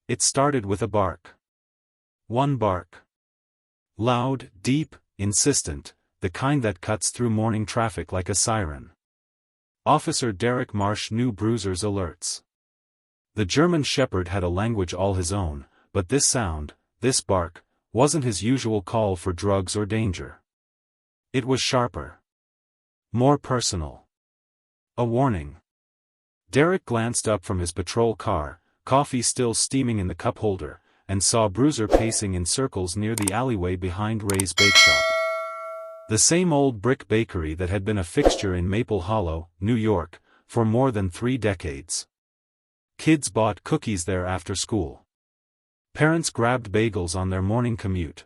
It started with a bark. One bark. Loud, deep, insistent, the kind that cuts through morning traffic like a siren. Officer Derek Marsh knew Bruiser's alerts. The German Shepherd had a language all his own, but this sound, this bark, wasn't his usual call for drugs or danger. It was sharper. More personal. A warning. Derek glanced up from his patrol car, coffee still steaming in the cup holder, and saw Bruiser pacing in circles near the alleyway behind Ray's Bakeshop. The same old brick bakery that had been a fixture in Maple Hollow, New York, for more than 3 decades. Kids bought cookies there after school. Parents grabbed bagels on their morning commute.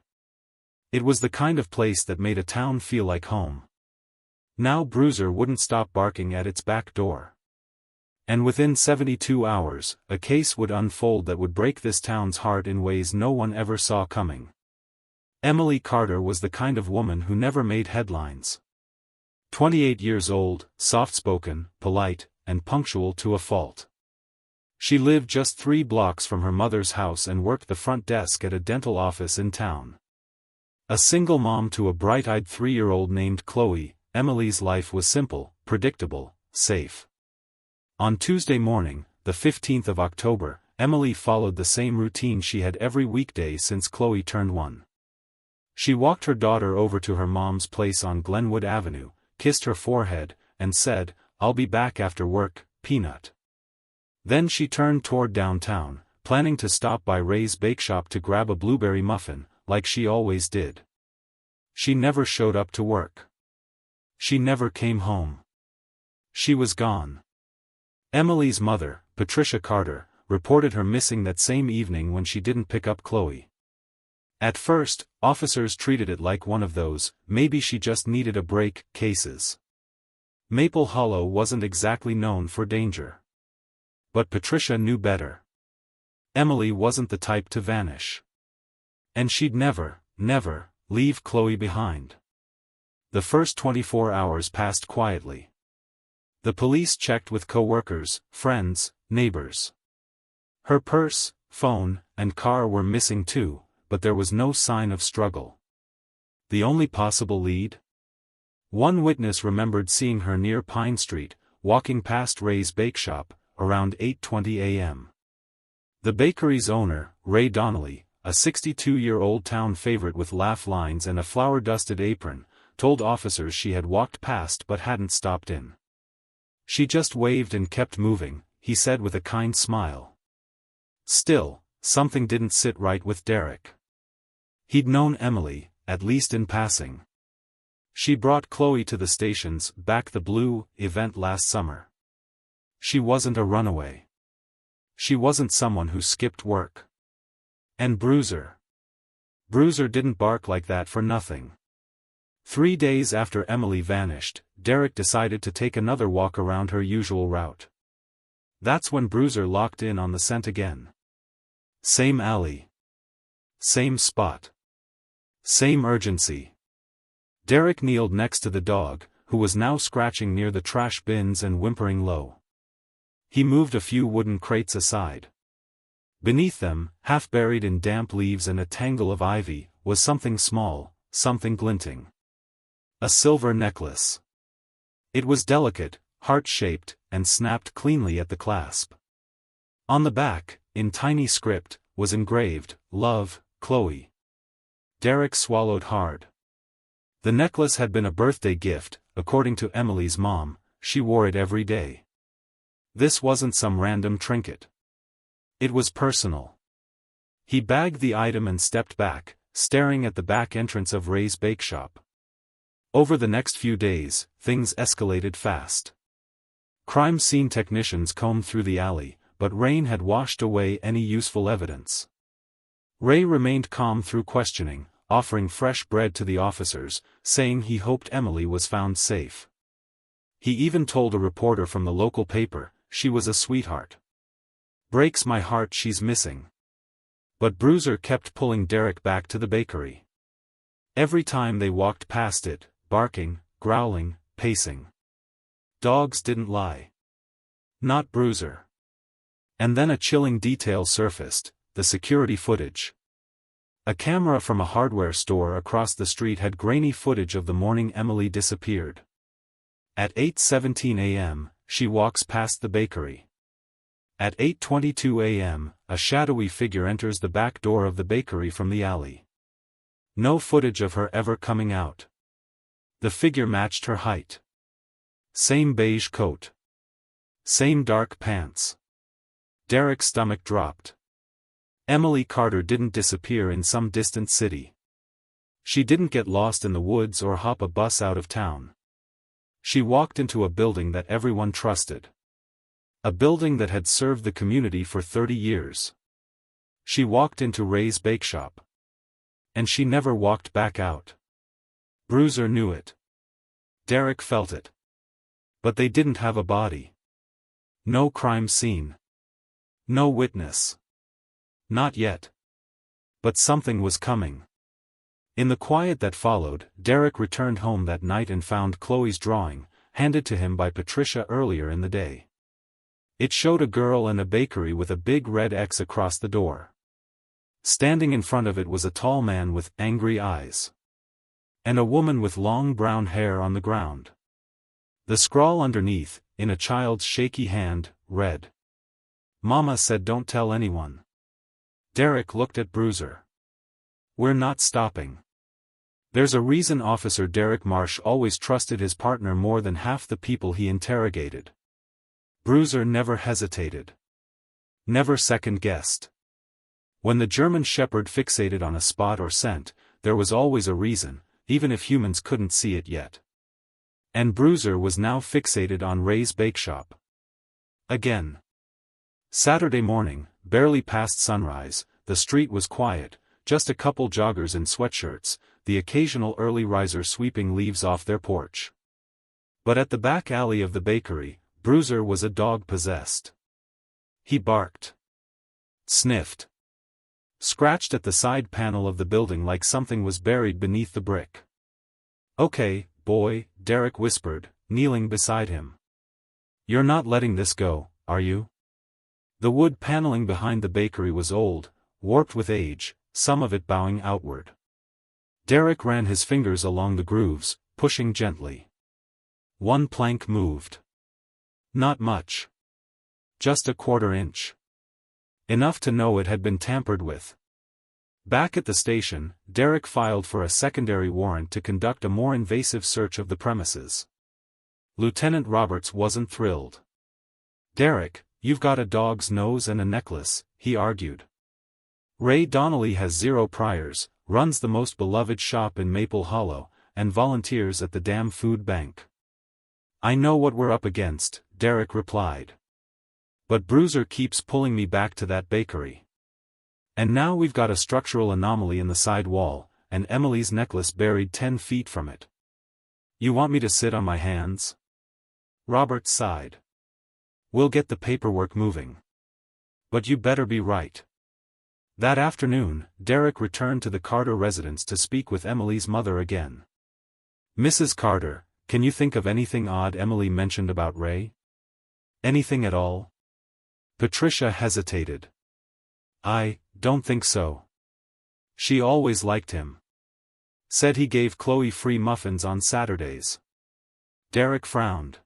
It was the kind of place that made a town feel like home. Now Bruiser wouldn't stop barking at its back door. And within 72 hours, a case would unfold that would break this town's heart in ways no one ever saw coming. Emily Carter was the kind of woman who never made headlines. 28 years old, soft-spoken, polite, and punctual to a fault. She lived just 3 blocks from her mother's house and worked the front desk at a dental office in town. A single mom to a bright-eyed 3-year-old named Chloe, Emily's life was simple, predictable, safe. On Tuesday morning, the 15th of October, Emily followed the same routine she had every weekday since Chloe turned 1. She walked her daughter over to her mom's place on Glenwood Avenue, kissed her forehead, and said, "I'll be back after work, Peanut." Then she turned toward downtown, planning to stop by Ray's Bakeshop to grab a blueberry muffin, like she always did. She never showed up to work. She never came home. She was gone. Emily's mother, Patricia Carter, reported her missing that same evening when she didn't pick up Chloe. At first, officers treated it like one of those, maybe she just needed a break, cases. Maple Hollow wasn't exactly known for danger. But Patricia knew better. Emily wasn't the type to vanish. And she'd never, never, leave Chloe behind. The first 24 hours passed quietly. The police checked with co-workers, friends, neighbors. Her purse, phone, and car were missing too, but there was no sign of struggle. The only possible lead? One witness remembered seeing her near Pine Street, walking past Ray's Bakeshop, around 8:20 a.m. The bakery's owner, Ray Donnelly, a 62-year-old town favorite with laugh lines and a flour-dusted apron, told officers she had walked past but hadn't stopped in. "She just waved and kept moving," he said with a kind smile. Still, something didn't sit right with Derek. He'd known Emily, at least in passing. She brought Chloe to the station's Back the Blue event last summer. She wasn't a runaway. She wasn't someone who skipped work. And Bruiser didn't bark like that for nothing. 3 days after Emily vanished, Derek decided to take another walk around her usual route. That's when Bruiser locked in on the scent again. Same alley. Same spot. Same urgency. Derek kneeled next to the dog, who was now scratching near the trash bins and whimpering low. He moved a few wooden crates aside. Beneath them, half buried in damp leaves and a tangle of ivy, was something small, something glinting. A silver necklace. It was delicate, heart-shaped, and snapped cleanly at the clasp. On the back, in tiny script, was engraved, "Love, Chloe." Derek swallowed hard. The necklace had been a birthday gift, according to Emily's mom. She wore it every day. This wasn't some random trinket. It was personal. He bagged the item and stepped back, staring at the back entrance of Ray's Bakeshop. Over the next few days, things escalated fast. Crime scene technicians combed through the alley, but rain had washed away any useful evidence. Ray remained calm through questioning, offering fresh bread to the officers, saying he hoped Emily was found safe. He even told a reporter from the local paper, "She was a sweetheart. Breaks my heart she's missing." But Bruiser kept pulling Derek back to the bakery. Every time they walked past it, barking, growling, pacing. Dogs didn't lie. Not Bruiser. And then a chilling detail surfaced: the security footage. A camera from a hardware store across the street had grainy footage of the morning Emily disappeared. At 8:17 a.m., she walks past the bakery. At 8:22 a.m., a shadowy figure enters the back door of the bakery from the alley. No footage of her ever coming out. The figure matched her height. Same beige coat. Same dark pants. Derek's stomach dropped. Emily Carter didn't disappear in some distant city. She didn't get lost in the woods or hop a bus out of town. She walked into a building that everyone trusted. A building that had served the community for 30 years. She walked into Ray's Bakeshop. And she never walked back out. Bruiser knew it. Derek felt it. But they didn't have a body. No crime scene. No witness. Not yet. But something was coming. In the quiet that followed, Derek returned home that night and found Chloe's drawing, handed to him by Patricia earlier in the day. It showed a girl and a bakery with a big red X across the door. Standing in front of it was a tall man with angry eyes. And a woman with long brown hair on the ground. The scrawl underneath, in a child's shaky hand, read, "Mama said don't tell anyone." Derek looked at Bruiser. "We're not stopping. There's a reason Officer Derek Marsh always trusted his partner more than half the people he interrogated." Bruiser never hesitated. Never second-guessed. When the German Shepherd fixated on a spot or scent, there was always a reason, even if humans couldn't see it yet. And Bruiser was now fixated on Ray's Bakeshop. Again. Saturday morning, barely past sunrise, the street was quiet, just a couple joggers in sweatshirts, the occasional early riser sweeping leaves off their porch. But at the back alley of the bakery, Bruiser was a dog possessed. He barked. Sniffed. Scratched at the side panel of the building like something was buried beneath the brick. "Okay, boy," Derek whispered, kneeling beside him. "You're not letting this go, are you?" The wood paneling behind the bakery was old, warped with age, some of it bowing outward. Derek ran his fingers along the grooves, pushing gently. One plank moved. Not much. Just a quarter inch. Enough to know it had been tampered with. Back at the station, Derek filed for a secondary warrant to conduct a more invasive search of the premises. Lieutenant Roberts wasn't thrilled. "Derek, you've got a dog's nose and a necklace," he argued. "Ray Donnelly has 0 priors, runs the most beloved shop in Maple Hollow, and volunteers at the damn food bank." "I know what we're up against," Derek replied. "But Bruiser keeps pulling me back to that bakery. And now we've got a structural anomaly in the side wall, and Emily's necklace buried 10 feet from it. You want me to sit on my hands?" Roberts sighed. "We'll get the paperwork moving. But you better be right." That afternoon, Derek returned to the Carter residence to speak with Emily's mother again. "Mrs. Carter, can you think of anything odd Emily mentioned about Ray? Anything at all?" Patricia hesitated. "I don't think so. She always liked him. Said he gave Chloe free muffins on Saturdays." Derek frowned.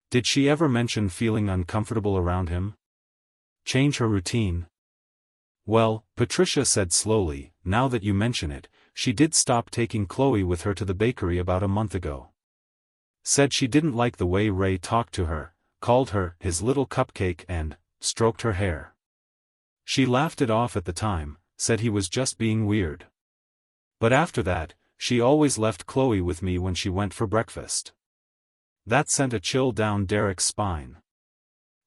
"Did she ever mention feeling uncomfortable around him? Change her routine?" "Well," Patricia said slowly, "now that you mention it, she did stop taking Chloe with her to the bakery about a month ago. Said she didn't like the way Ray talked to her, called her his little cupcake and stroked her hair. She laughed it off at the time, said he was just being weird. But after that, she always left Chloe with me when she went for breakfast." That sent a chill down Derek's spine.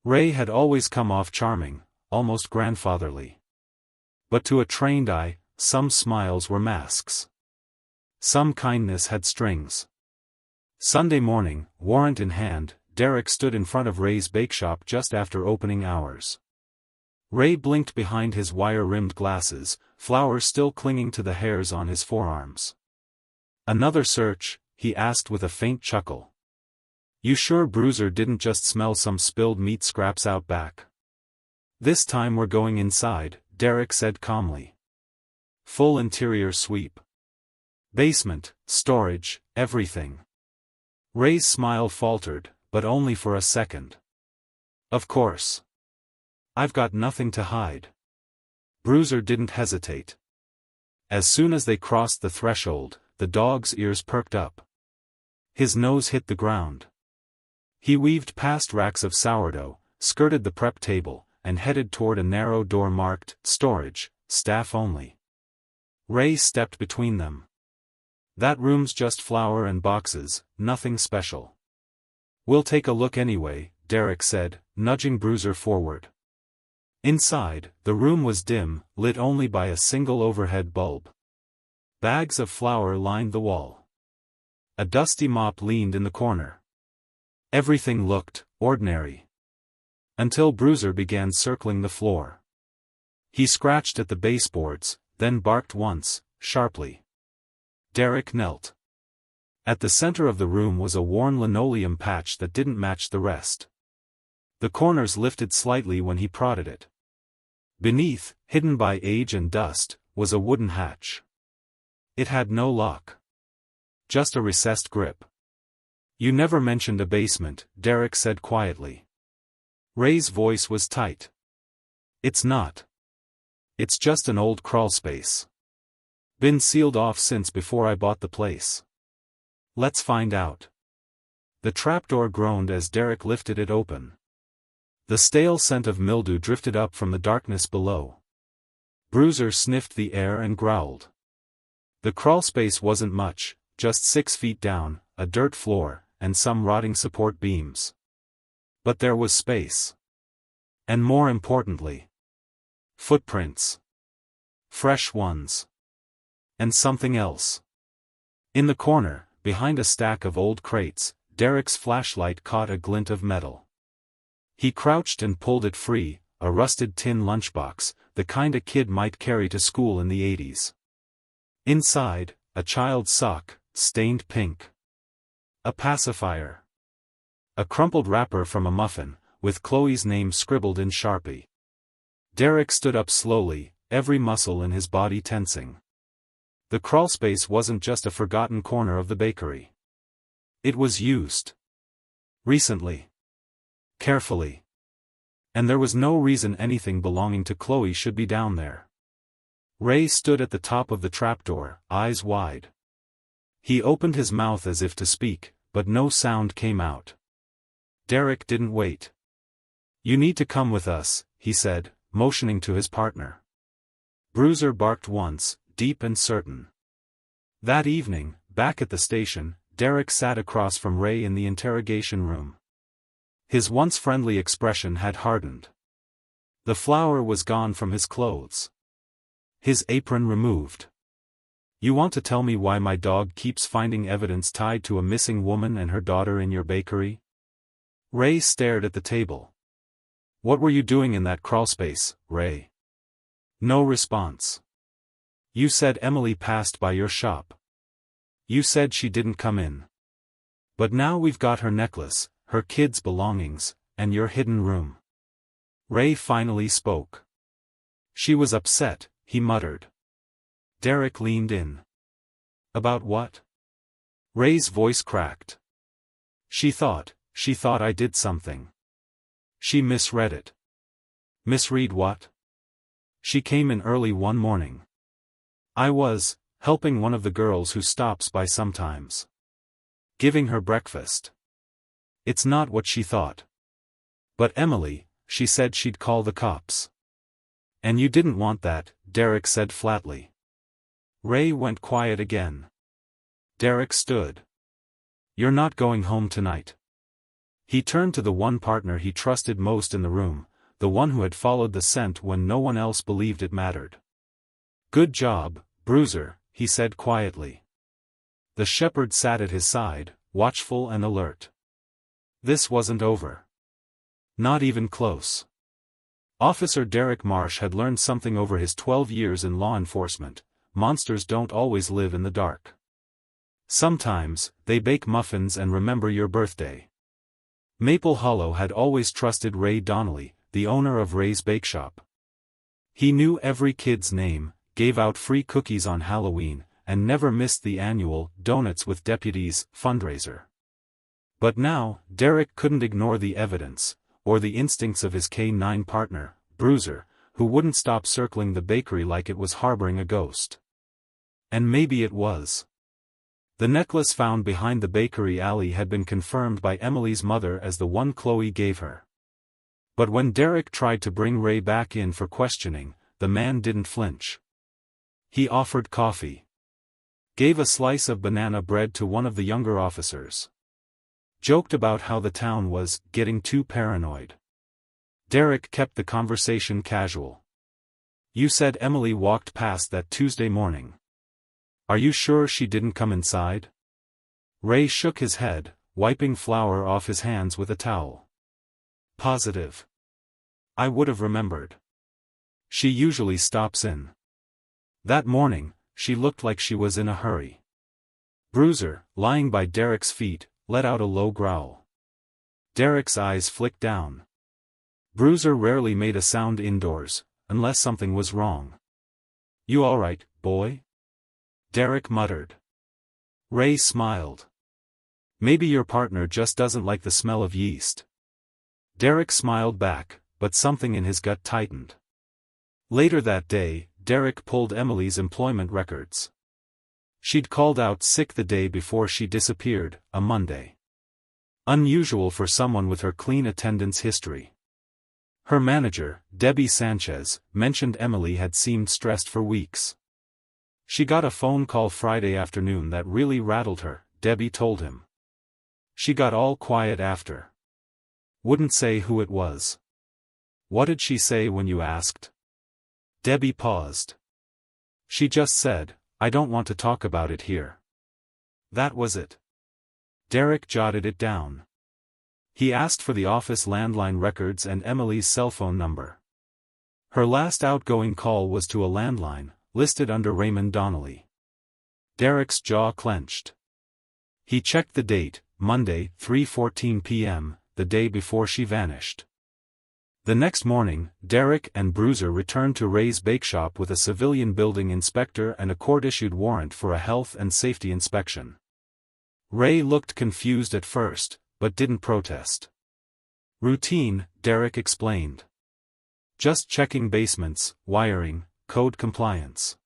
Ray had always come off charming, almost grandfatherly. But to a trained eye, some smiles were masks. Some kindness had strings. Sunday morning, warrant in hand, Derek stood in front of Ray's Bakeshop just after opening hours. Ray blinked behind his wire-rimmed glasses, flowers still clinging to the hairs on his forearms. "Another search?" he asked with a faint chuckle. "You sure Bruiser didn't just smell some spilled meat scraps out back?" "This time we're going inside," Derek said calmly. Full interior sweep. Basement, storage, everything. Ray's smile faltered, but only for a second. Of course. I've got nothing to hide. Bruiser didn't hesitate. As soon as they crossed the threshold, the dog's ears perked up. His nose hit the ground. He weaved past racks of sourdough, skirted the prep table, and headed toward a narrow door marked, storage, staff only. Ray stepped between them. That room's just flour and boxes, nothing special. We'll take a look anyway, Derek said, nudging Bruiser forward. Inside, the room was dim, lit only by a single overhead bulb. Bags of flour lined the wall. A dusty mop leaned in the corner. Everything looked ordinary. Until Bruiser began circling the floor. He scratched at the baseboards, then barked once, sharply. Derek knelt. At the center of the room was a worn linoleum patch that didn't match the rest. The corners lifted slightly when he prodded it. Beneath, hidden by age and dust, was a wooden hatch. It had no lock. Just a recessed grip. You never mentioned a basement, Derek said quietly. Ray's voice was tight. It's not. It's just an old crawlspace. Been sealed off since before I bought the place. Let's find out. The trapdoor groaned as Derek lifted it open. The stale scent of mildew drifted up from the darkness below. Bruiser sniffed the air and growled. The crawlspace wasn't much, just 6 feet down, a dirt floor, and some rotting support beams. But there was space. And more importantly, footprints. Fresh ones. And something else. In the corner, behind a stack of old crates, Derek's flashlight caught a glint of metal. He crouched and pulled it free, a rusted tin lunchbox, the kind a kid might carry to school in the 80s. Inside, a child's sock, stained pink. A pacifier. A crumpled wrapper from a muffin, with Chloe's name scribbled in Sharpie. Derek stood up slowly, every muscle in his body tensing. The crawlspace wasn't just a forgotten corner of the bakery. It was used. Recently. Carefully. And there was no reason anything belonging to Chloe should be down there. Ray stood at the top of the trapdoor, eyes wide. He opened his mouth as if to speak, but no sound came out. Derek didn't wait. You need to come with us, he said, motioning to his partner. Bruiser barked once, deep and certain. That evening, back at the station, Derek sat across from Ray in the interrogation room. His once friendly expression had hardened. The flour was gone from his clothes. His apron removed. You want to tell me why my dog keeps finding evidence tied to a missing woman and her daughter in your bakery? Ray stared at the table. What were you doing in that crawlspace, Ray? No response. You said Emily passed by your shop. You said she didn't come in. But now we've got her necklace, her kids' belongings, and your hidden room. Ray finally spoke. She was upset, he muttered. Derek leaned in. About what? Ray's voice cracked. She thought I did something. She misread it. Misread what? She came in early one morning. I was helping one of the girls who stops by sometimes. Giving her breakfast. It's not what she thought. But Emily, she said she'd call the cops. And you didn't want that, Derek said flatly. Ray went quiet again. Derek stood. You're not going home tonight. He turned to the one partner he trusted most in the room, the one who had followed the scent when no one else believed it mattered. Good job, Bruiser, he said quietly. The shepherd sat at his side, watchful and alert. This wasn't over. Not even close. Officer Derek Marsh had learned something over his 12 years in law enforcement. Monsters don't always live in the dark. Sometimes, they bake muffins and remember your birthday. Maple Hollow had always trusted Ray Donnelly, the owner of Ray's Bakeshop. He knew every kid's name, gave out free cookies on Halloween, and never missed the annual Donuts with Deputies fundraiser. But now, Derek couldn't ignore the evidence, or the instincts of his K-9 partner, Bruiser, who wouldn't stop circling the bakery like it was harboring a ghost. And maybe it was. The necklace found behind the bakery alley had been confirmed by Emily's mother as the one Chloe gave her. But when Derek tried to bring Ray back in for questioning, the man didn't flinch. He offered coffee. Gave a slice of banana bread to one of the younger officers. Joked about how the town was getting too paranoid. Derek kept the conversation casual. You said Emily walked past that Tuesday morning. Are you sure she didn't come inside? Ray shook his head, wiping flour off his hands with a towel. Positive. I would have remembered. She usually stops in. That morning, she looked like she was in a hurry. Bruiser, lying by Derek's feet, let out a low growl. Derek's eyes flicked down. Bruiser rarely made a sound indoors, unless something was wrong. You alright, boy? Derek muttered. Ray smiled. Maybe your partner just doesn't like the smell of yeast. Derek smiled back, but something in his gut tightened. Later that day, Derek pulled Emily's employment records. She'd called out sick the day before she disappeared, a Monday. Unusual for someone with her clean attendance history. Her manager, Debbie Sanchez, mentioned Emily had seemed stressed for weeks. She got a phone call Friday afternoon that really rattled her, Debbie told him. She got all quiet after. Wouldn't say who it was. What did she say when you asked? Debbie paused. She just said, I don't want to talk about it here. That was it. Derek jotted it down. He asked for the office landline records and Emily's cell phone number. Her last outgoing call was to a landline, listed under Ray Donnelly. Derek's jaw clenched. He checked the date, Monday, 3:14 p.m., the day before she vanished. The next morning, Derek and Bruiser returned to Ray's Bakeshop with a civilian building inspector and a court-issued warrant for a health and safety inspection. Ray looked confused at first, but didn't protest. Routine, Derek explained. Just checking basements, wiring, code compliance.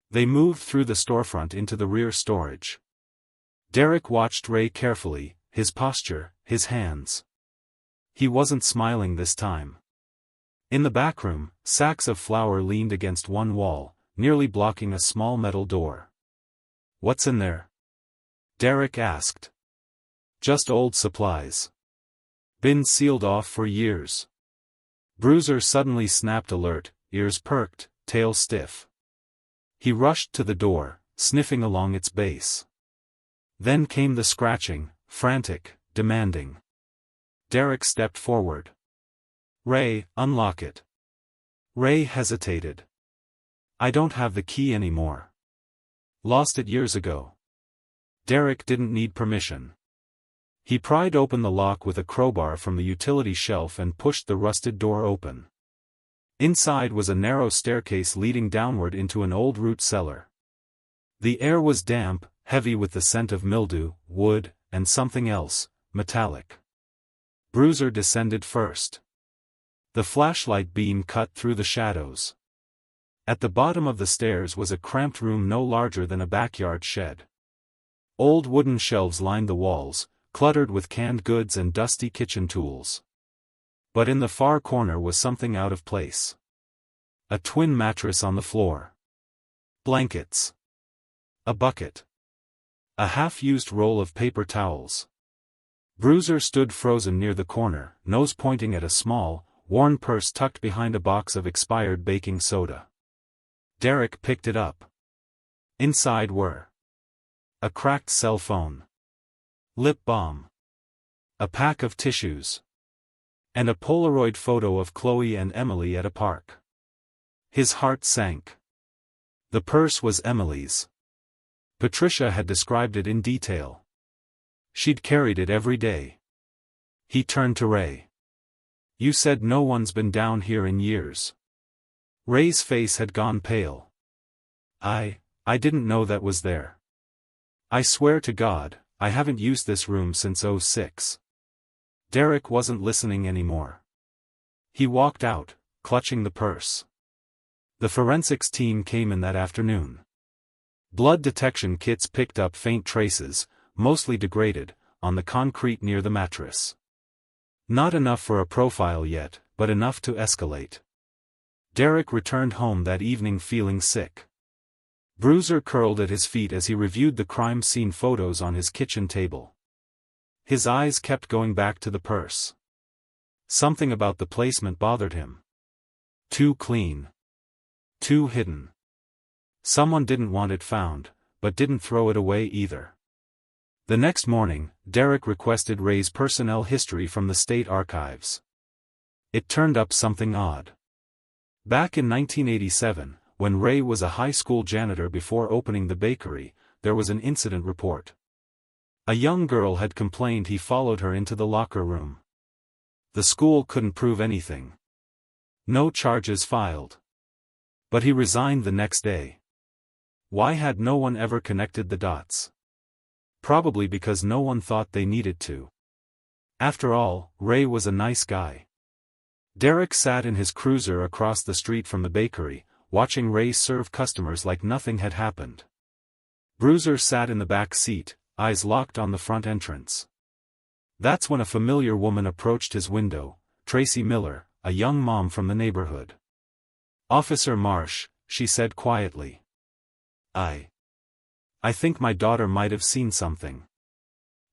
They moved through the storefront into the rear storage. Derek watched Ray carefully, his posture, his hands. He wasn't smiling this time. In the back room, sacks of flour leaned against one wall, nearly blocking a small metal door. What's in there? Derek asked. Just old supplies. Been sealed off for years. Bruiser suddenly snapped alert, ears perked, tail stiff. He rushed to the door, sniffing along its base. Then came the scratching, frantic, demanding. Derek stepped forward. Ray, unlock it. Ray hesitated. I don't have the key anymore. Lost it years ago. Derek didn't need permission. He pried open the lock with a crowbar from the utility shelf and pushed the rusted door open. Inside was a narrow staircase leading downward into an old root cellar. The air was damp, heavy with the scent of mildew, wood, and something else, metallic. Bruiser descended first. The flashlight beam cut through the shadows. At the bottom of the stairs was a cramped room no larger than a backyard shed. Old wooden shelves lined the walls, cluttered with canned goods and dusty kitchen tools. But in the far corner was something out of place. A twin mattress on the floor. Blankets. A bucket. A half-used roll of paper towels. Bruiser stood frozen near the corner, nose pointing at a small, worn purse tucked behind a box of expired baking soda. Derek picked it up. Inside were a cracked cell phone, lip balm, a pack of tissues, and a Polaroid photo of Chloe and Emily at a park. His heart sank. The purse was Emily's. Patricia had described it in detail. She'd carried it every day. He turned to Ray. You said no one's been down here in years. Ray's face had gone pale. I didn't know that was there. I swear to God, I haven't used this room since '06. Derek wasn't listening anymore. He walked out, clutching the purse. The forensics team came in that afternoon. Blood detection kits picked up faint traces, mostly degraded, on the concrete near the mattress. Not enough for a profile yet, but enough to escalate. Derek returned home that evening feeling sick. Bruiser curled at his feet as he reviewed the crime scene photos on his kitchen table. His eyes kept going back to the purse. Something about the placement bothered him. Too clean. Too hidden. Someone didn't want it found, but didn't throw it away either. The next morning, Derek requested Ray's personnel history from the state archives. It turned up something odd. Back in 1987, when Ray was a high school janitor before opening the bakery, there was an incident report. A young girl had complained he followed her into the locker room. The school couldn't prove anything. No charges filed. But he resigned the next day. Why had no one ever connected the dots? Probably because no one thought they needed to. After all, Ray was a nice guy. Derek sat in his cruiser across the street from the bakery, watching Ray serve customers like nothing had happened. Bruiser sat in the back seat, eyes locked on the front entrance. That's when a familiar woman approached his window, Tracy Miller, a young mom from the neighborhood. "Officer Marsh," she said quietly. I think my daughter might have seen something."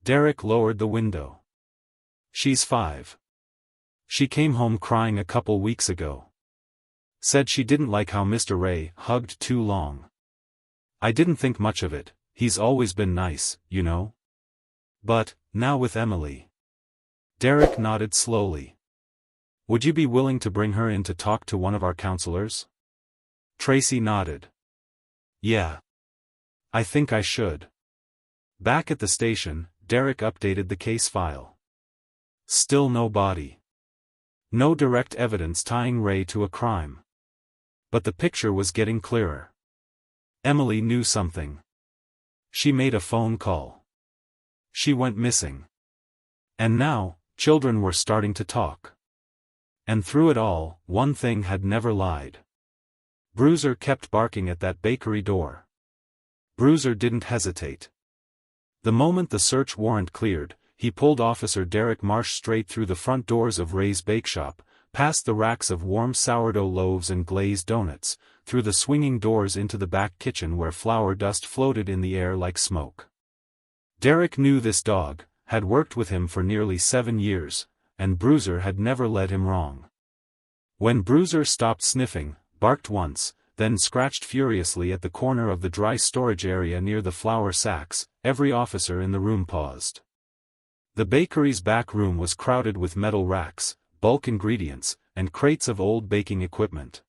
Derek lowered the window. "She's 5. She came home crying a couple weeks ago. Said she didn't like how Mr. Ray hugged too long. I didn't think much of it, he's always been nice, you know. But, now with Emily." Derek nodded slowly. "Would you be willing to bring her in to talk to one of our counselors?" Tracy nodded. "Yeah. I think I should." Back at the station, Derek updated the case file. Still no body. No direct evidence tying Ray to a crime. But the picture was getting clearer. Emily knew something. She made a phone call. She went missing. And now, children were starting to talk. And through it all, one thing had never lied. Bruiser kept barking at that bakery door. Bruiser didn't hesitate. The moment the search warrant cleared, he pulled Officer Derek Marsh straight through the front doors of Ray's Bakeshop, past the racks of warm sourdough loaves and glazed donuts, through the swinging doors into the back kitchen where flour dust floated in the air like smoke. Derek knew this dog, had worked with him for nearly 7 years, and Bruiser had never led him wrong. When Bruiser stopped sniffing, barked once, then scratched furiously at the corner of the dry storage area near the flour sacks, every officer in the room paused. The bakery's back room was crowded with metal racks, bulk ingredients, and crates of old baking equipment.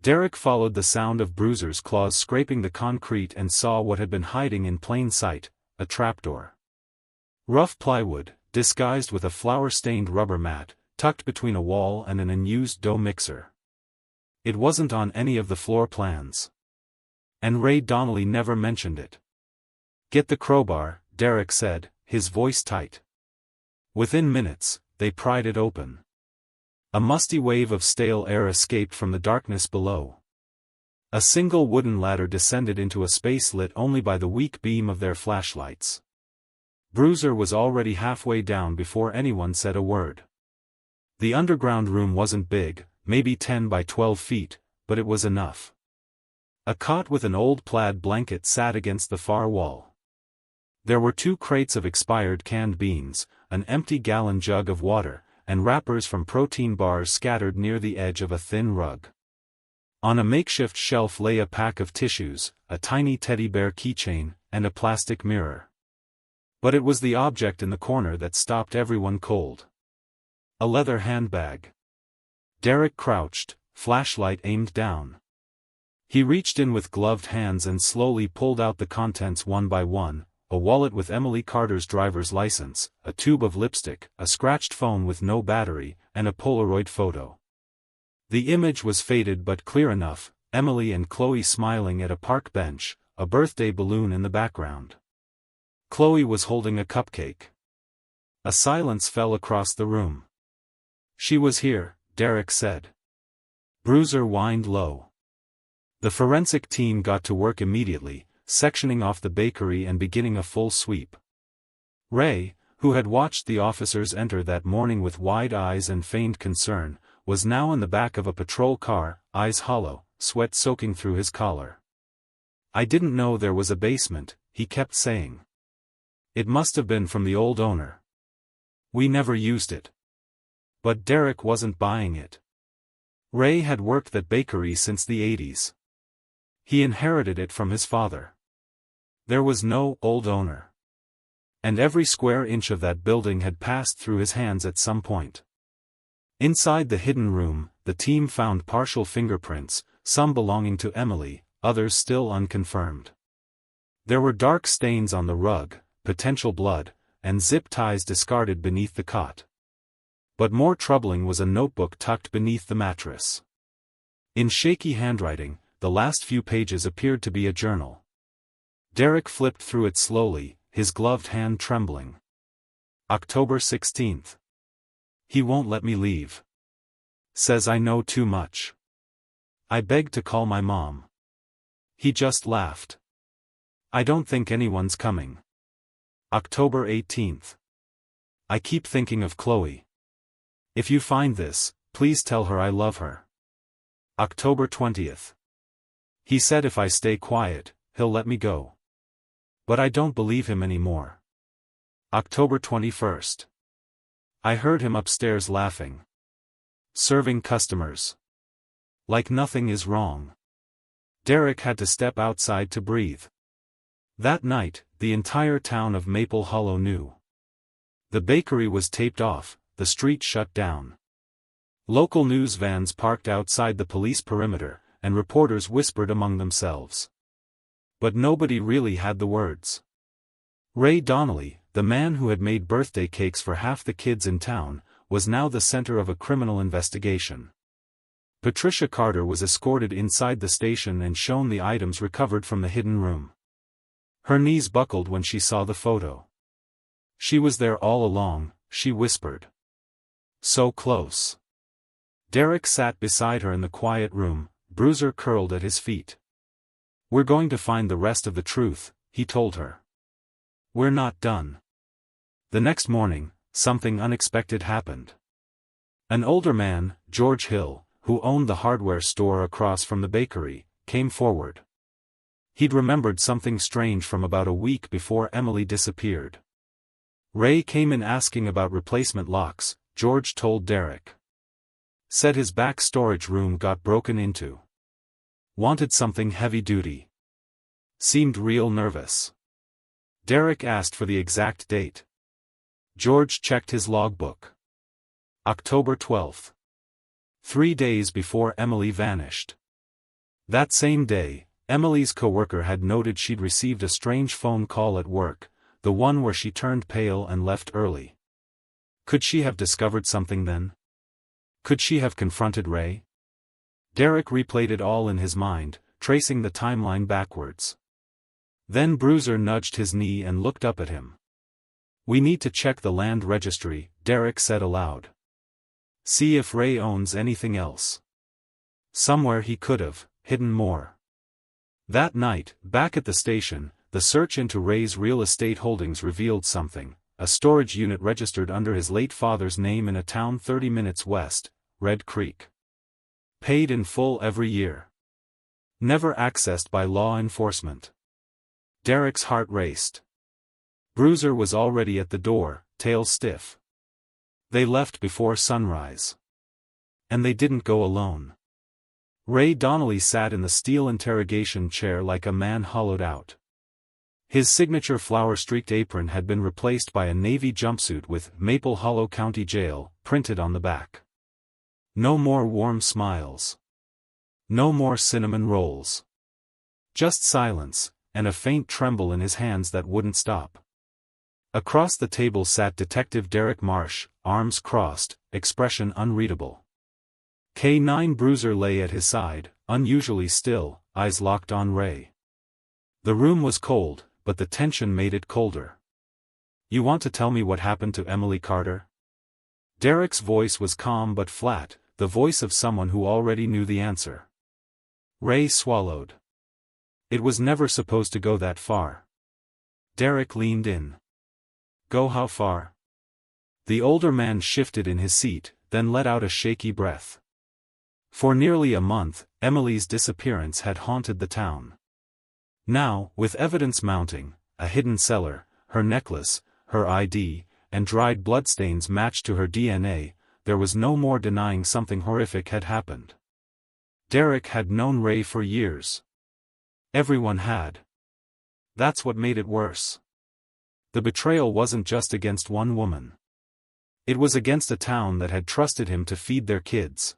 Derek followed the sound of Bruiser's claws scraping the concrete and saw what had been hiding in plain sight, a trapdoor. Rough plywood, disguised with a flour-stained rubber mat, tucked between a wall and an unused dough mixer. It wasn't on any of the floor plans. And Ray Donnelly never mentioned it. "Get the crowbar," Derek said, his voice tight. Within minutes, they pried it open. A musty wave of stale air escaped from the darkness below. A single wooden ladder descended into a space lit only by the weak beam of their flashlights. Bruiser was already halfway down before anyone said a word. The underground room wasn't big, maybe 10 by 12 feet, but it was enough. A cot with an old plaid blanket sat against the far wall. There were 2 crates of expired canned beans, an empty gallon jug of water, and wrappers from protein bars scattered near the edge of a thin rug. On a makeshift shelf lay a pack of tissues, a tiny teddy bear keychain, and a plastic mirror. But it was the object in the corner that stopped everyone cold. A leather handbag. Derek crouched, flashlight aimed down. He reached in with gloved hands and slowly pulled out the contents one by one, a wallet with Emily Carter's driver's license, a tube of lipstick, a scratched phone with no battery, and a Polaroid photo. The image was faded but clear enough, Emily and Chloe smiling at a park bench, a birthday balloon in the background. Chloe was holding a cupcake. A silence fell across the room. "She was here," Derek said. Bruiser whined low. The forensic team got to work immediately, sectioning off the bakery and beginning a full sweep. Ray, who had watched the officers enter that morning with wide eyes and feigned concern, was now in the back of a patrol car, eyes hollow, sweat soaking through his collar. "I didn't know there was a basement," he kept saying. "It must have been from the old owner. We never used it." But Derek wasn't buying it. Ray had worked that bakery since the 80s. He inherited it from his father. There was no old owner. And every square inch of that building had passed through his hands at some point. Inside the hidden room, the team found partial fingerprints, some belonging to Emily, others still unconfirmed. There were dark stains on the rug, potential blood, and zip ties discarded beneath the cot. But more troubling was a notebook tucked beneath the mattress. In shaky handwriting, the last few pages appeared to be a journal. Derek flipped through it slowly, his gloved hand trembling. October 16th. "He won't let me leave. Says I know too much. I begged to call my mom. He just laughed. I don't think anyone's coming." October 18th. "I keep thinking of Chloe. If you find this, please tell her I love her." October 20th. "He said if I stay quiet, he'll let me go. But I don't believe him anymore." October 21st. "I heard him upstairs laughing. Serving customers. Like nothing is wrong." Derek had to step outside to breathe. That night, the entire town of Maple Hollow knew. The bakery was taped off, the street shut down. Local news vans parked outside the police perimeter, and reporters whispered among themselves. But nobody really had the words. Ray Donnelly, the man who had made birthday cakes for half the kids in town, was now the center of a criminal investigation. Patricia Carter was escorted inside the station and shown the items recovered from the hidden room. Her knees buckled when she saw the photo. "She was there all along," she whispered. "So close." Derek sat beside her in the quiet room, Bruiser curled at his feet. "We're going to find the rest of the truth," he told her. "We're not done." The next morning, something unexpected happened. An older man, George Hill, who owned the hardware store across from the bakery, came forward. He'd remembered something strange from about a week before Emily disappeared. "Ray came in asking about replacement locks," George told Derek. "Said his back storage room got broken into. Wanted something heavy-duty. Seemed real nervous." Derek asked for the exact date. George checked his logbook. October 12th. 3 days before Emily vanished. That same day, Emily's coworker had noted she'd received a strange phone call at work, the one where she turned pale and left early. Could she have discovered something then? Could she have confronted Ray? Derek replayed it all in his mind, tracing the timeline backwards. Then Bruiser nudged his knee and looked up at him. "We need to check the land registry," Derek said aloud. "See if Ray owns anything else. Somewhere he could have hidden more." That night, back at the station, the search into Ray's real estate holdings revealed something: a storage unit registered under his late father's name in a town 30 minutes west, Red Creek. Paid in full every year. Never accessed by law enforcement. Derek's heart raced. Bruiser was already at the door, tail stiff. They left before sunrise. And they didn't go alone. Ray Donnelly sat in the steel interrogation chair like a man hollowed out. His signature flower-streaked apron had been replaced by a navy jumpsuit with "Maple Hollow County Jail" printed on the back. No more warm smiles. No more cinnamon rolls. Just silence, and a faint tremble in his hands that wouldn't stop. Across the table sat Detective Derek Marsh, arms crossed, expression unreadable. K9 Bruiser lay at his side, unusually still, eyes locked on Ray. The room was cold, but the tension made it colder. "You want to tell me what happened to Emily Carter?" Derek's voice was calm but flat, the voice of someone who already knew the answer. Ray swallowed. "It was never supposed to go that far." Derek leaned in. "Go how far?" The older man shifted in his seat, then let out a shaky breath. For nearly a month, Emily's disappearance had haunted the town. Now, with evidence mounting, a hidden cellar, her necklace, her ID, and dried bloodstains matched to her DNA, there was no more denying something horrific had happened. Derek had known Ray for years. Everyone had. That's what made it worse. The betrayal wasn't just against one woman. It was against a town that had trusted him to feed their kids.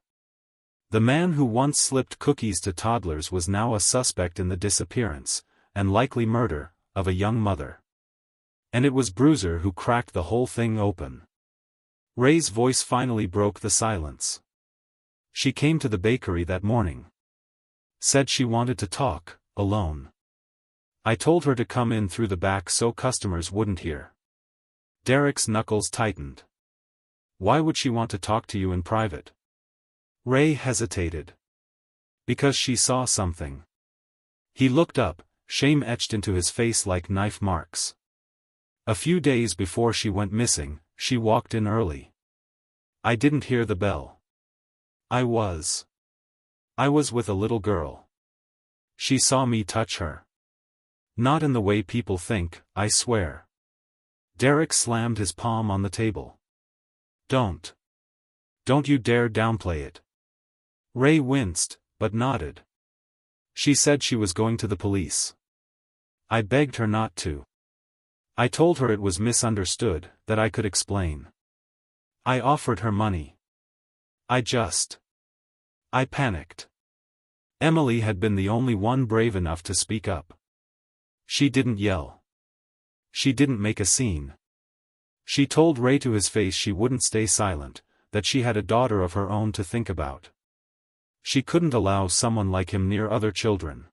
The man who once slipped cookies to toddlers was now a suspect in the disappearance, and likely murder, of a young mother. And it was Bruiser who cracked the whole thing open. Ray's voice finally broke the silence. "She came to the bakery that morning. Said she wanted to talk, alone. I told her to come in through the back so customers wouldn't hear." Derek's knuckles tightened. "Why would she want to talk to you in private?" Ray hesitated. "Because she saw something." He looked up, shame etched into his face like knife marks. "A few days before she went missing, she walked in early. I didn't hear the bell. I was with a little girl. She saw me touch her. Not in the way people think, I swear." Derek slammed his palm on the table. Don't you dare downplay it." Ray winced, but nodded. "She said she was going to the police. I begged her not to. I told her it was misunderstood, that I could explain. I offered her money. I panicked. Emily had been the only one brave enough to speak up. She didn't yell. She didn't make a scene. She told Ray to his face she wouldn't stay silent, that she had a daughter of her own to think about. She couldn't allow someone like him near other children.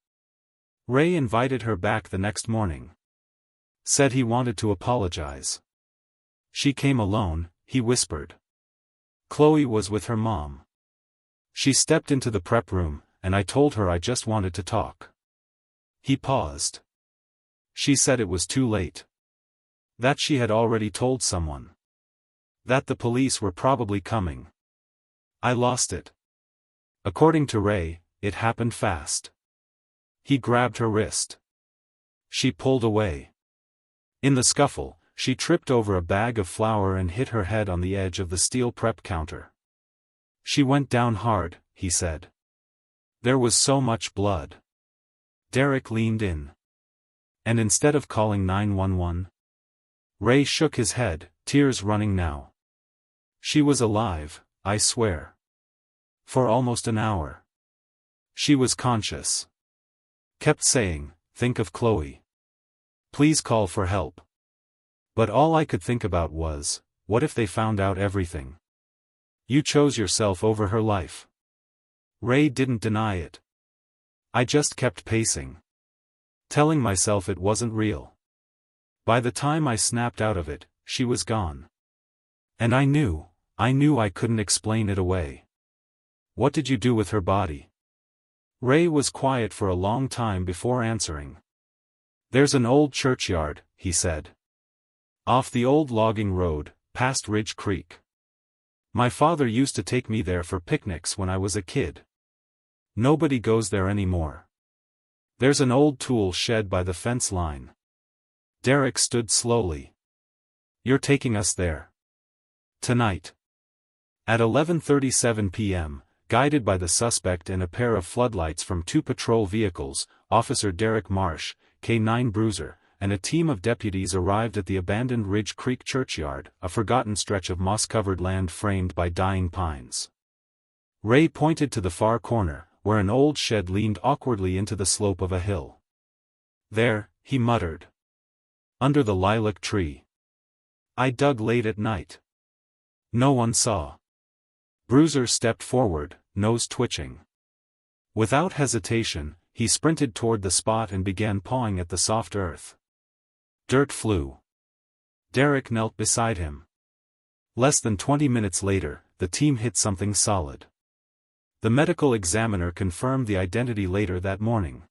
Ray invited her back the next morning. Said he wanted to apologize. She came alone, he whispered. Chloe was with her mom. She stepped into the prep room, and I told her I just wanted to talk. He paused. She said it was too late. That she had already told someone. That the police were probably coming. I lost it. According to Ray, it happened fast. He grabbed her wrist. She pulled away. In the scuffle, she tripped over a bag of flour and hit her head on the edge of the steel prep counter. She went down hard, he said. There was so much blood. Derek leaned in. And instead of calling 911? Ray shook his head, tears running now. She was alive, I swear. For almost an hour. She was conscious. Kept saying, think of Chloe. Please call for help. But all I could think about was, what if they found out everything? You chose yourself over her life. Ray didn't deny it. I just kept pacing. Telling myself it wasn't real. By the time I snapped out of it, she was gone. And I knew I couldn't explain it away. What did you do with her body? Ray was quiet for a long time before answering. There's an old churchyard, he said. Off the old logging road, past Ridge Creek. My father used to take me there for picnics when I was a kid. Nobody goes there anymore. There's an old tool shed by the fence line. Derek stood slowly. You're taking us there. Tonight. At 11:37 p.m., guided by the suspect and a pair of floodlights from two patrol vehicles, Officer Derek Marsh, K9 Bruiser, and a team of deputies arrived at the abandoned Ridge Creek churchyard, a forgotten stretch of moss-covered land framed by dying pines. Ray pointed to the far corner, where an old shed leaned awkwardly into the slope of a hill. There, he muttered. Under the lilac tree. I dug late at night. No one saw. Bruiser stepped forward, nose twitching. Without hesitation, he sprinted toward the spot and began pawing at the soft earth. Dirt flew. Derek knelt beside him. Less than 20 minutes later, the team hit something solid. The medical examiner confirmed the identity later that morning.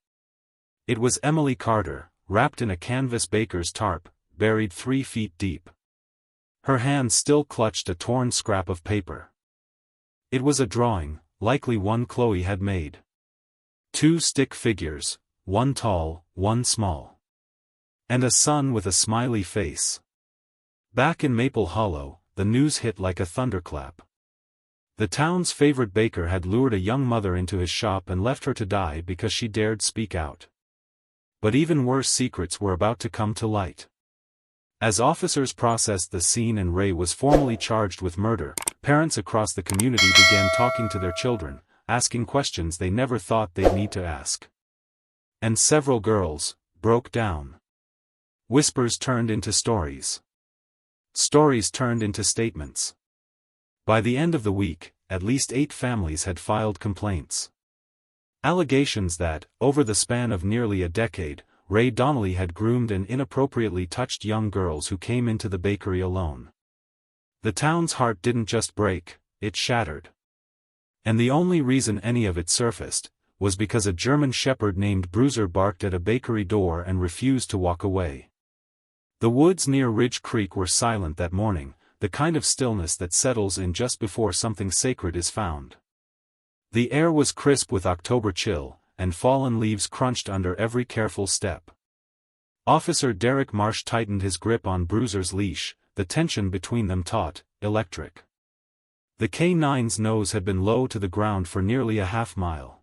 It was Emily Carter, wrapped in a canvas baker's tarp, buried 3 feet deep. Her hand still clutched a torn scrap of paper. It was a drawing, likely one Chloe had made. 2 stick figures, one tall, one small. And a sun with a smiley face. Back in Maple Hollow, the news hit like a thunderclap. The town's favorite baker had lured a young mother into his shop and left her to die because she dared speak out. But even worse secrets were about to come to light. As officers processed the scene and Ray was formally charged with murder, parents across the community began talking to their children, asking questions they never thought they'd need to ask. And several girls broke down. Whispers turned into stories. Stories turned into statements. By the end of the week, at least 8 families had filed complaints. Allegations that, over the span of nearly a decade, Ray Donnelly had groomed and inappropriately touched young girls who came into the bakery alone. The town's heart didn't just break, it shattered. And the only reason any of it surfaced, was because a German shepherd named Bruiser barked at a bakery door and refused to walk away. The woods near Ridge Creek were silent that morning, the kind of stillness that settles in just before something sacred is found. The air was crisp with October chill, and fallen leaves crunched under every careful step. Officer Derek Marsh tightened his grip on Bruiser's leash, the tension between them taut, electric. The K9's nose had been low to the ground for nearly a half-mile.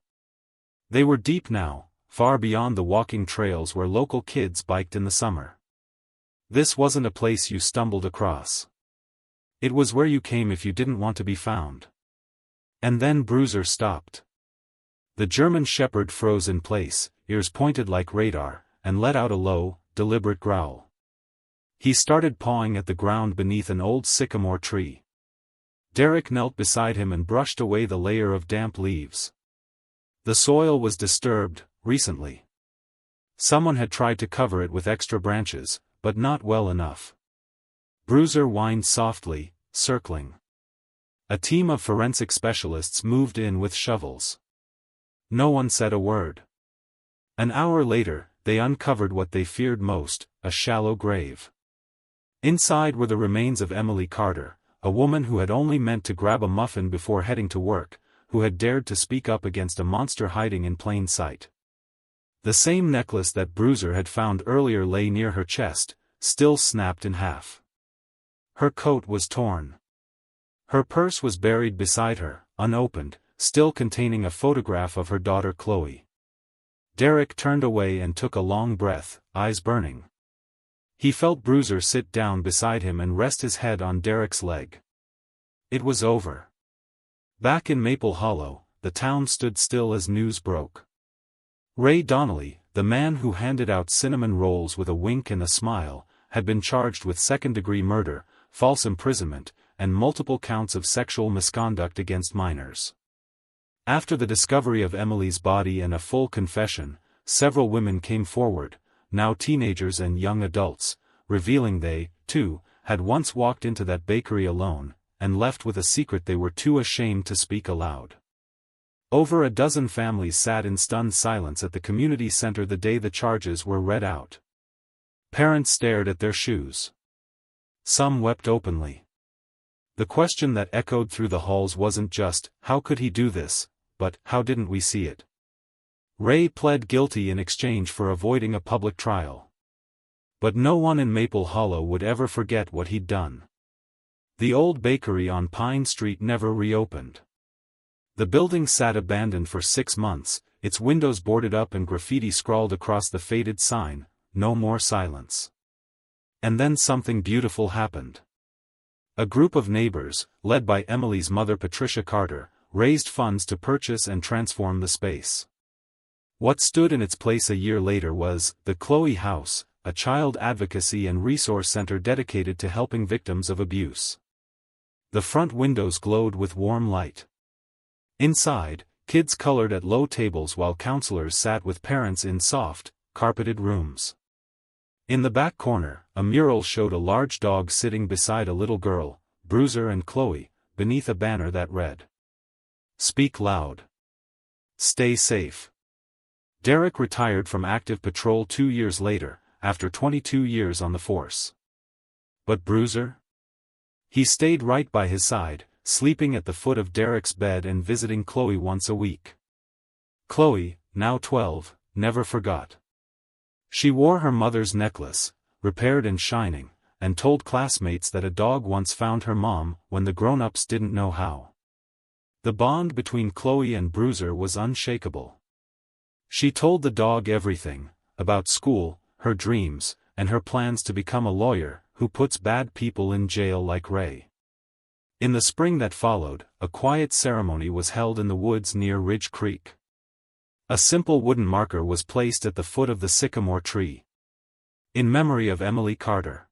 They were deep now, far beyond the walking trails where local kids biked in the summer. This wasn't a place you stumbled across. It was where you came if you didn't want to be found. And then Bruiser stopped. The German shepherd froze in place, ears pointed like radar, and let out a low, deliberate growl. He started pawing at the ground beneath an old sycamore tree. Derek knelt beside him and brushed away the layer of damp leaves. The soil was disturbed, recently. Someone had tried to cover it with extra branches, but not well enough. Bruiser whined softly, circling. A team of forensic specialists moved in with shovels. No one said a word. An hour later, they uncovered what they feared most, a shallow grave. Inside were the remains of Emily Carter, a woman who had only meant to grab a muffin before heading to work, who had dared to speak up against a monster hiding in plain sight. The same necklace that Bruiser had found earlier lay near her chest, still snapped in half. Her coat was torn. Her purse was buried beside her, unopened, still containing a photograph of her daughter Chloe. Derek turned away and took a long breath, eyes burning. He felt Bruiser sit down beside him and rest his head on Derek's leg. It was over. Back in Maple Hollow, the town stood still as news broke. Ray Donnelly, the man who handed out cinnamon rolls with a wink and a smile, had been charged with second-degree murder, false imprisonment, and multiple counts of sexual misconduct against minors. After the discovery of Emily's body and a full confession, several women came forward, now teenagers and young adults, revealing they, too, had once walked into that bakery alone, and left with a secret they were too ashamed to speak aloud. Over a dozen families sat in stunned silence at the community center the day the charges were read out. Parents stared at their shoes. Some wept openly. The question that echoed through the halls wasn't just, how could he do this, but, how didn't we see it? Ray pled guilty in exchange for avoiding a public trial. But no one in Maple Hollow would ever forget what he'd done. The old bakery on Pine Street never reopened. The building sat abandoned for 6 months, its windows boarded up and graffiti scrawled across the faded sign, "No more silence." And then something beautiful happened. A group of neighbors, led by Emily's mother Patricia Carter, raised funds to purchase and transform the space. What stood in its place a year later was the Chloe House, a child advocacy and resource center dedicated to helping victims of abuse. The front windows glowed with warm light. Inside, kids colored at low tables while counselors sat with parents in soft, carpeted rooms. In the back corner, a mural showed a large dog sitting beside a little girl, Bruiser and Chloe, beneath a banner that read, "Speak loud. Stay safe." Derek retired from active patrol 2 years later, after 22 years on the force. But Bruiser? He stayed right by his side, sleeping at the foot of Derek's bed and visiting Chloe once a week. Chloe, now 12, never forgot. She wore her mother's necklace, repaired and shining, and told classmates that a dog once found her mom when the grown-ups didn't know how. The bond between Chloe and Bruiser was unshakable. She told the dog everything, about school, her dreams, and her plans to become a lawyer who puts bad people in jail like Ray. In the spring that followed, a quiet ceremony was held in the woods near Ridge Creek. A simple wooden marker was placed at the foot of the sycamore tree. In memory of Emily Carter.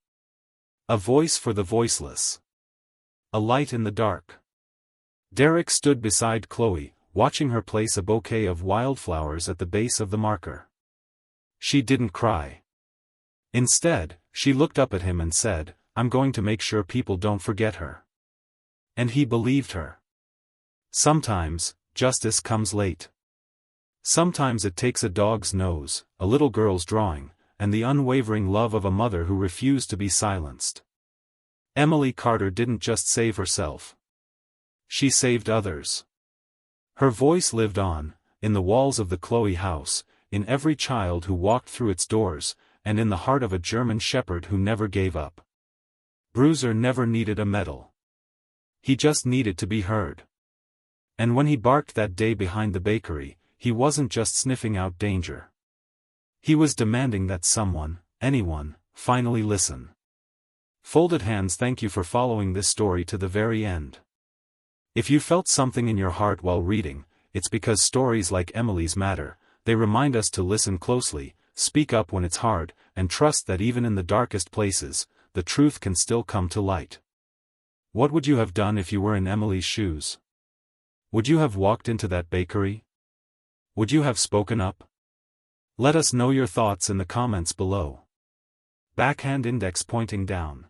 A voice for the voiceless. A light in the dark. Derek stood beside Chloe, watching her place a bouquet of wildflowers at the base of the marker. She didn't cry. Instead, she looked up at him and said, "I'm going to make sure people don't forget her." And he believed her. Sometimes, justice comes late. Sometimes it takes a dog's nose, a little girl's drawing, and the unwavering love of a mother who refused to be silenced. Emily Carter didn't just save herself. She saved others. Her voice lived on, in the walls of the Chloe house, in every child who walked through its doors, and in the heart of a German shepherd who never gave up. Bruiser never needed a medal. He just needed to be heard. And when he barked that day behind the bakery, he wasn't just sniffing out danger. He was demanding that someone, anyone, finally listen. Folded hands, thank you for following this story to the very end. If you felt something in your heart while reading, it's because stories like Emily's matter. They remind us to listen closely, speak up when it's hard, and trust that even in the darkest places, the truth can still come to light. What would you have done if you were in Emily's shoes? Would you have walked into that bakery? Would you have spoken up? Let us know your thoughts in the comments below. Backhand index pointing down.